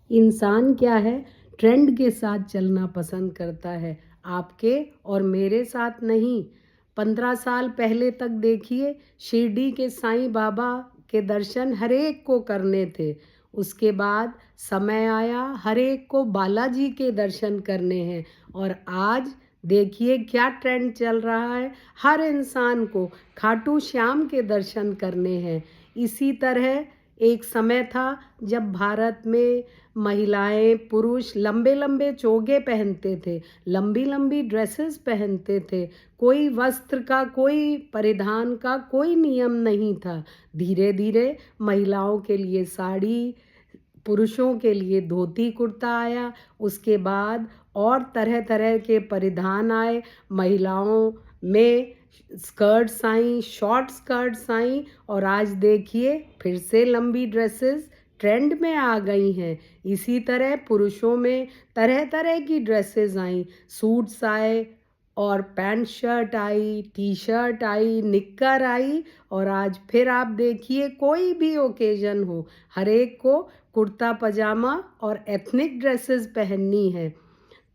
इंसान क्या है, ट्रेंड के साथ चलना पसंद करता है, आपके और मेरे साथ नहीं। 15 साल पहले तक देखिए, शिरडी के साईं बाबा के दर्शन हर एक को करने थे। उसके बाद समय आया, हर एक को बालाजी के दर्शन करने हैं। और आज देखिए क्या ट्रेंड चल रहा है, हर इंसान को खाटू श्याम के दर्शन करने हैं। इसी तरह एक समय था जब भारत में महिलाएं पुरुष लंबे लंबे चोगे पहनते थे, लंबी लंबी ड्रेसेस पहनते थे। कोई वस्त्र का, कोई परिधान का कोई नियम नहीं था। धीरे धीरे महिलाओं के लिए साड़ी, पुरुषों के लिए धोती कुर्ता आया। उसके बाद और तरह तरह के परिधान आए। महिलाओं में स्कर्ट्स आई, शॉर्ट स्कर्ट्स आई, और आज देखिए फिर से लंबी ड्रेसेस ट्रेंड में आ गई हैं। इसी तरह पुरुषों में तरह तरह की ड्रेसेस आई, सूट्स आए और पैंट शर्ट आई, टी शर्ट आई, निक्कर आई। और आज फिर आप देखिए कोई भी ओकेजन हो, हर एक को कुर्ता पजामा और एथनिक ड्रेसेस पहननी है।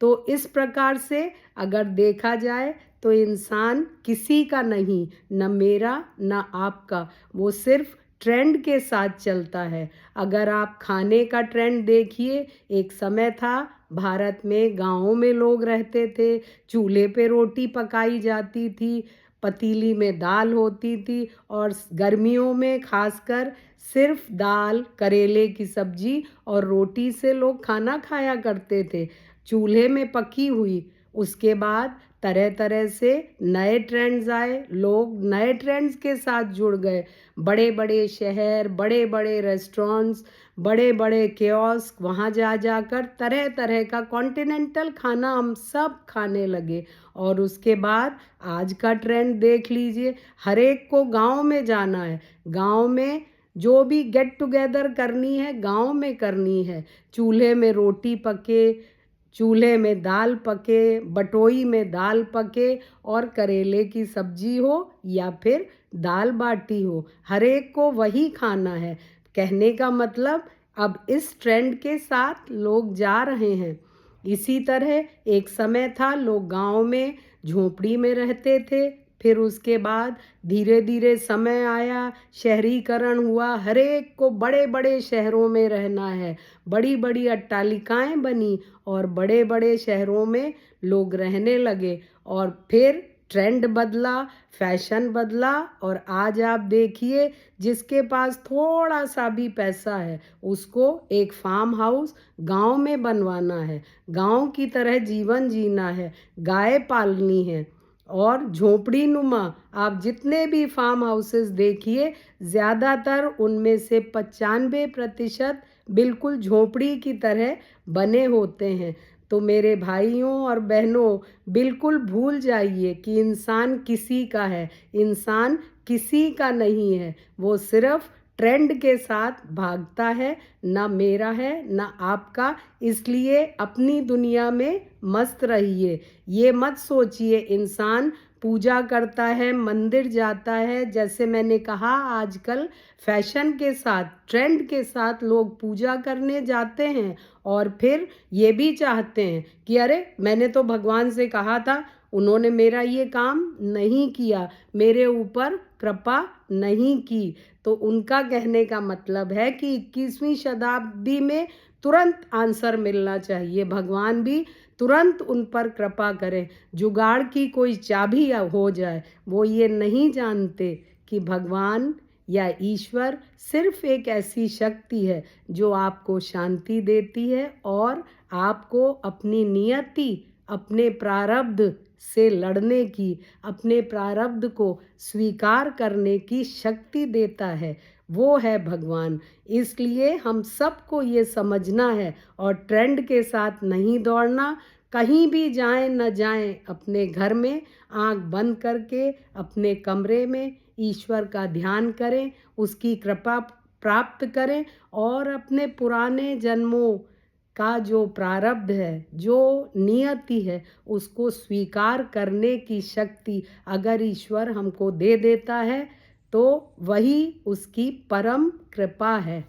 तो इस प्रकार से अगर देखा जाए तो इंसान किसी का नहीं, न मेरा न आपका, वो सिर्फ ट्रेंड के साथ चलता है। अगर आप खाने का ट्रेंड देखिए, एक समय था भारत में गाँवों में लोग रहते थे, चूल्हे पे रोटी पकाई जाती थी, पतीली में दाल होती थी, और गर्मियों में खासकर सिर्फ दाल, करेले की सब्जी और रोटी से लोग खाना खाया करते थे, चूल्हे में पकी हुई। उसके बाद तरह तरह से नए ट्रेंड्स आए, लोग नए ट्रेंड्स के साथ जुड़ गए। बड़े बड़े शहर, बड़े बड़े रेस्टोरेंट्स, बड़े बड़े कियोस्क, वहाँ जा जाकर तरह तरह का कॉन्टिनेंटल खाना हम सब खाने लगे। और उसके बाद आज का ट्रेंड देख लीजिए, हर एक को गांव में जाना है। गांव में जो भी गेट टुगेदर करनी है गांव में करनी है। चूल्हे में रोटी पके, चूल्हे में दाल पके, बटोई में दाल पके, और करेले की सब्जी हो या फिर दाल बाटी हो, हर एक को वही खाना है। कहने का मतलब अब इस ट्रेंड के साथ लोग जा रहे हैं। इसी तरह एक समय था लोग गांव में झोपड़ी में रहते थे, फिर उसके बाद धीरे धीरे समय आया, शहरीकरण हुआ, हर एक को बड़े बड़े शहरों में रहना है, बड़ी बड़ी अट्टालिकाएं बनी और बड़े बड़े शहरों में लोग रहने लगे। और फिर ट्रेंड बदला, फैशन बदला, और आज आप देखिए जिसके पास थोड़ा सा भी पैसा है उसको एक फार्म हाउस गांव में बनवाना है, गांव की तरह जीवन जीना है, गाय पालनी है। और झोपड़ी नुमा आप जितने भी फार्म हाउसेस देखिए, ज़्यादातर उनमें से 95% बिल्कुल झोपड़ी की तरह बने होते हैं। तो मेरे भाइयों और बहनों, बिल्कुल भूल जाइए कि इंसान किसी का है, इंसान किसी का नहीं है। वो सिर्फ ट्रेंड के साथ भागता है, ना मेरा है ना आपका। इसलिए अपनी दुनिया में मस्त रहिए। ये मत सोचिए इंसान पूजा करता है, मंदिर जाता है। जैसे मैंने कहा, आजकल फैशन के साथ, ट्रेंड के साथ लोग पूजा करने जाते हैं और फिर ये भी चाहते हैं कि अरे मैंने तो भगवान से कहा था, उन्होंने मेरा ये काम नहीं किया, मेरे ऊपर कृपा नहीं की। तो उनका कहने का मतलब है कि 21वीं शताब्दी में तुरंत आंसर मिलना चाहिए, भगवान भी तुरंत उन पर कृपा करें, जुगाड़ की कोई चाबी हो जाए। वो ये नहीं जानते कि भगवान या ईश्वर सिर्फ एक ऐसी शक्ति है जो आपको शांति देती है और आपको अपनी नियति, अपने प्रारब्ध से लड़ने की, अपने प्रारब्ध को स्वीकार करने की शक्ति देता है, वो है भगवान। इसलिए हम सबको ये समझना है और ट्रेंड के साथ नहीं दौड़ना। कहीं भी जाएं न जाएं, अपने घर में आंख बंद करके अपने कमरे में ईश्वर का ध्यान करें, उसकी कृपा प्राप्त करें और अपने पुराने जन्मों का जो प्रारब्ध है, जो नियति है, उसको स्वीकार करने की शक्ति अगर ईश्वर हमको दे देता है तो वही उसकी परम कृपा है।